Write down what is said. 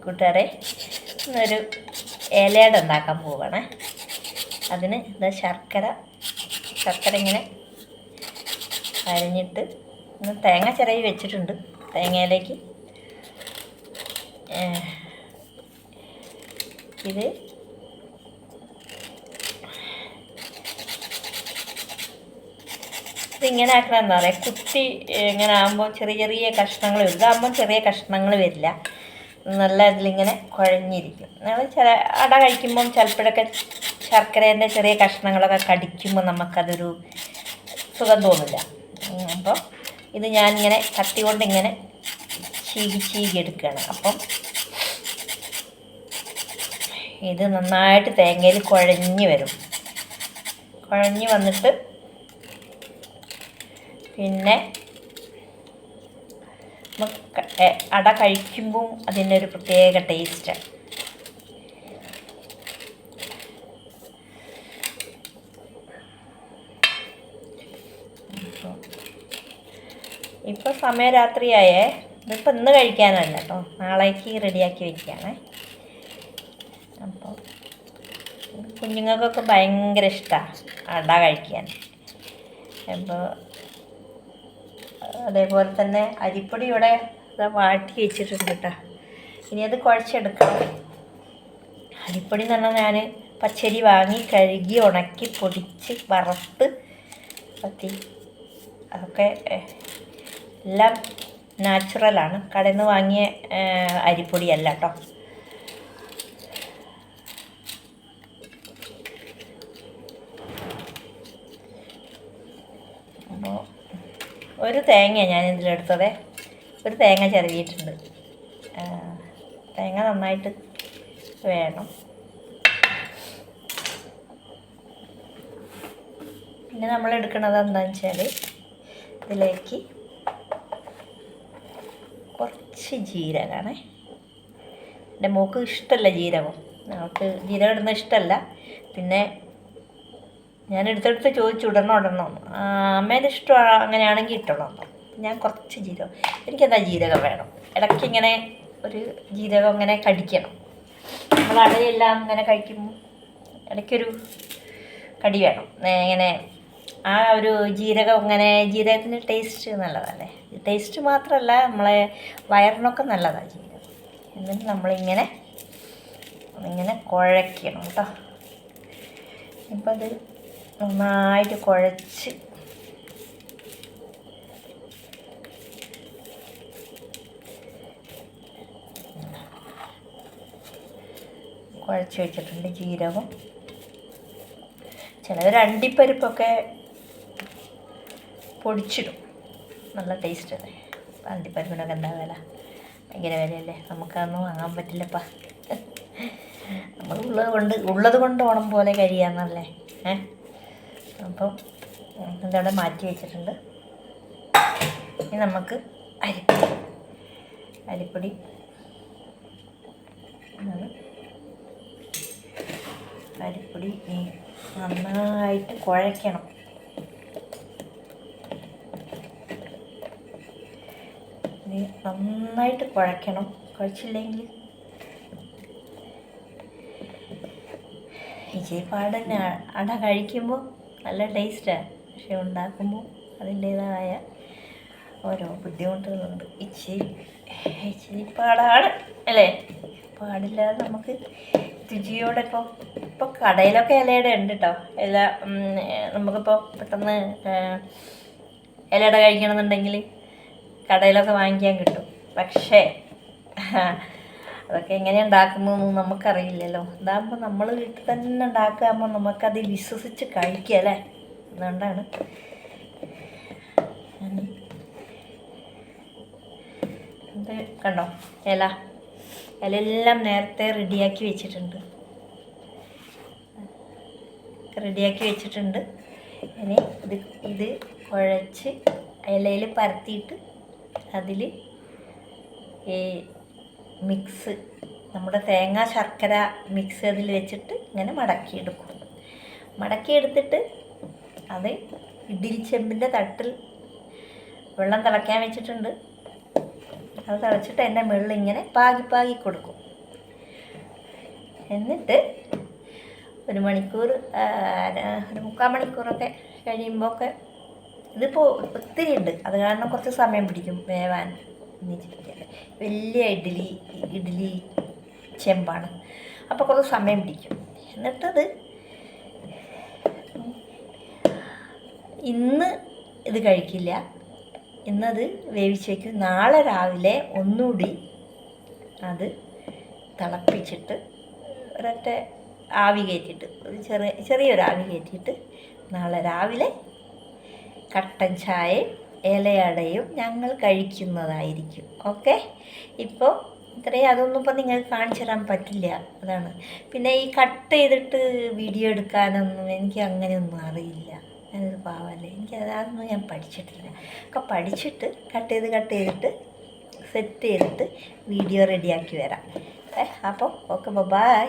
കൂട്ടുകാരെ ഒരു ഇലയട ഉണ്ടാക്കാൻ പോവുകയാണ്. അതിന് ഇത് ശർക്കര ഇങ്ങനെ അരിഞ്ഞിട്ട് തേങ്ങ ചിരവി വെച്ചിട്ടുണ്ട്. തേങ്ങയിലേക്ക് ഇത് ഇതിങ്ങനെ ആക്കണം. എന്താ പറയുക, കുത്തി ഇങ്ങനെ ആകുമ്പോൾ ചെറിയ ചെറിയ കഷ്ണങ്ങൾ വരും. ഇതാകുമ്പോൾ ചെറിയ കഷ്ണങ്ങൾ വരില്ല, നല്ല ഇതിലിങ്ങനെ കുഴഞ്ഞിരിക്കും. നമ്മൾ അട കഴിക്കുമ്പം ചിലപ്പോഴൊക്കെ ശർക്കരേൻ്റെ ചെറിയ കഷ്ണങ്ങളൊക്കെ കടിക്കുമ്പോൾ നമുക്കതൊരു സുഖം തോന്നില്ല. അപ്പോൾ ഇത് ഞാനിങ്ങനെ കത്തി കൊണ്ട് ഇങ്ങനെ ചീകി എടുക്കുകയാണ്. അപ്പം ഇത് നന്നായിട്ട് തേങ്ങയിൽ കുഴഞ്ഞ് വരും. കുഴഞ്ഞ് വന്നിട്ട് പിന്നെ അട കഴിക്കുമ്പോൾ അതിൻ്റെ ഒരു പ്രത്യേക ടേസ്റ്റാണ്. ഇപ്പോൾ സമയം രാത്രിയായേ. ഇതിപ്പോൾ ഇന്ന് കഴിക്കാനല്ല കേട്ടോ, നാളേക്ക് റെഡിയാക്കി വയ്ക്കുകയാണേ. അപ്പോൾ കുഞ്ഞുങ്ങൾക്കൊക്കെ ഭയങ്കര ഇഷ്ടമാണ് അട കഴിക്കാൻ. അപ്പോൾ അതേപോലെ തന്നെ അരിപ്പൊടി ഇവിടെ വാട്ടി വെച്ചിട്ടുണ്ട് കേട്ടോ. ഇനി അത് കുഴച്ചെടുക്കണം. അരിപ്പൊടി എന്ന് പറഞ്ഞാൽ ഞാൻ പച്ചരി വാങ്ങി കഴുകി ഉണക്കി പൊടിച്ച് വറുത്ത് പറ്റി അതൊക്കെ എല്ലാം നാച്ചുറലാണ്. കടയിൽ നിന്ന് വാങ്ങിയ അരിപ്പൊടിയല്ല കേട്ടോ. അപ്പോൾ ഒരു തേങ്ങ ഞാൻ ഇതിലെടുത്തത്. ഒരു തേങ്ങ ചിരവിയിട്ടുണ്ട്. തേങ്ങ നന്നായിട്ട് വേണം. പിന്നെ നമ്മൾ എടുക്കുന്നത് എന്താണെന്ന് വെച്ചാൽ ഇതിലേക്ക് കുറച്ച് ജീരകമാണ്. എൻ്റെ മോൾക്ക് ഇഷ്ടമല്ല ജീരകം. നമുക്ക് ജീരകം ഇടുന്ന ഇഷ്ടമല്ല. പിന്നെ ഞാൻ എടുത്തെടുത്ത് ചോദിച്ചു ഇടണോ അമ്മേൻ്റെ ഇഷ്ടം അങ്ങനെയാണെങ്കിൽ ഇട്ടണം. ഞാൻ കുറച്ച് ജീരകം, എനിക്കെന്താ ജീരകം വേണം. ഇടയ്ക്ക് ഇങ്ങനെ ഒരു ജീരകം ഇങ്ങനെ കടിക്കണം. നമ്മൾ അടയെല്ലാം ഇങ്ങനെ കഴിക്കുമ്പോൾ ഇടയ്ക്കൊരു കടി വേണം. ഇങ്ങനെ ആ ഒരു ജീരകം ഇങ്ങനെ, ജീരകത്തിൻ്റെ ടേസ്റ്റ് നല്ലതല്ലേ. ടേസ്റ്റ് മാത്രമല്ല, നമ്മളെ വയറിനൊക്കെ നല്ലതാണ് ജീരകം. എന്നിട്ട് നമ്മളിങ്ങനെ കുഴയ്ക്കണം കേട്ടോ. ഇപ്പം അത് നന്നായിട്ട് കുഴച്ച് വെച്ചിട്ടുണ്ട്. ജീരകം, ചിലവർ അണ്ടിപ്പരിപ്പൊക്കെ പൊടിച്ചിടും. നല്ല ടേസ്റ്റ് അല്ലേ. അണ്ടിപ്പരിപ്പിനൊക്കെ എന്താ വില, ഭയങ്കര വിലയല്ലേ. നമുക്കതൊന്നും വാങ്ങാൻ പറ്റില്ലപ്പാ. നമ്മൾ ഉള്ളത് കൊണ്ട് ഓണം പോലെ കഴിയാന്നല്ലേ. അപ്പം ഇതവിടെ മാറ്റി വെച്ചിട്ടുണ്ട്. ഇനി നമുക്ക് അരിപ്പൊടി നന്നായിട്ട് കുഴയ്ക്കണം. നന്നായിട്ട് കുഴയ്ക്കണം. കുഴച്ചില്ലെങ്കിൽ ഇച്ചിരി പാട് തന്നെ. അട കഴിക്കുമ്പോൾ നല്ല ടേസ്റ്റാണ്, പക്ഷെ ഉണ്ടാക്കുമ്പോൾ അതിൻ്റേതായ ഓരോ ബുദ്ധിമുട്ടുകളുണ്ട്. ഇച്ചിരി പാടാണ് അല്ലേ. പാടില്ലാതെ നമുക്ക് രുചിയോടെ ഇപ്പോൾ കടയിലൊക്കെ ഇലയുടെ ഉണ്ട് കേട്ടോ. നമുക്കിപ്പോൾ പെട്ടെന്ന് ഇലയുടെ കഴിക്കണമെന്നുണ്ടെങ്കിൽ കടയിലൊക്കെ വാങ്ങിക്കാൻ കിട്ടും. പക്ഷേ അതൊക്കെ എങ്ങനെ ഉണ്ടാക്കുന്നതൊന്നും നമുക്കറിയില്ലല്ലോ. ഇതാകുമ്പോൾ നമ്മൾ വീട്ടിൽ തന്നെ ഉണ്ടാക്കുമ്പോൾ നമുക്കത് വിശ്വസിച്ച് കഴിക്കുക അല്ലേ. അതുകൊണ്ടാണ് ഇത് കണ്ടോ, ഇലയെല്ലാം നേരത്തെ റെഡിയാക്കി വെച്ചിട്ടുണ്ട്. ഇനി ഇത് കുഴച്ച് ഇലയിൽ പരത്തിയിട്ട് അതിൽ ഈ മിക്സ്, നമ്മുടെ തേങ്ങ ശർക്കര മിക്സ് അതിൽ വെച്ചിട്ട് ഇങ്ങനെ മടക്കിയെടുത്തിട്ട് അത് ഇഡ്ഡലി ചെമ്പിൻ്റെ തട്ടിൽ വെള്ളം തിളയ്ക്കാൻ വെച്ചിട്ടുണ്ട്. അത് തിളച്ചിട്ട് അതിൻ്റെ മുകളിൽ ഇങ്ങനെ പാകി കൊടുക്കും. എന്നിട്ട് ഒരു മണിക്കൂർ ഒരു 3/4 മണിക്കൂറൊക്കെ കഴിയുമ്പോൾ ഇതിപ്പോൾ ഒത്തിരി ഉണ്ട്, അത് കാരണം കുറച്ച് സമയം പിടിക്കും വേവാൻ. വലിയ ഇഡ്ഡലി ചെമ്പാണ്, അപ്പോൾ കുറച്ച് സമയം പിടിക്കും. എന്നിട്ടത് ഇന്ന് ഇത് കഴിക്കില്ല, ഇന്നത് വേവിച്ച് വയ്ക്കും. നാളെ രാവിലെ ഒന്നുകൂടി അത് തിളപ്പിച്ചിട്ട് ഒരൊറ്റ ആവി കയറ്റിയിട്ട്, ഒരു ചെറിയൊരു ആവി കയറ്റിയിട്ട് നാളെ രാവിലെ കട്ടൻ ചായയും ഇലയടയും ഞങ്ങൾ കഴിക്കുന്നതായിരിക്കും. ഓക്കെ, ഇപ്പോൾ ഇത്രയും. അതൊന്നും ഇപ്പോൾ നിങ്ങൾക്ക് കാണിച്ചു തരാൻ പറ്റില്ല, അതാണ്. പിന്നെ ഈ കട്ട് ചെയ്തിട്ട് വീഡിയോ എടുക്കാനൊന്നും എനിക്ക് അങ്ങനെയൊന്നും അറിയില്ല. ഞാനൊരു പാവല്ലേ, അതൊന്നും ഞാൻ പഠിച്ചിട്ടില്ല. ഒക്കെ പഠിച്ചിട്ട് കട്ട് ചെയ്തിട്ട് സെറ്റ് ചെയ്തിട്ട് വീഡിയോ റെഡിയാക്കി വരാം. അപ്പോൾ ഓക്കെ, ബൈ.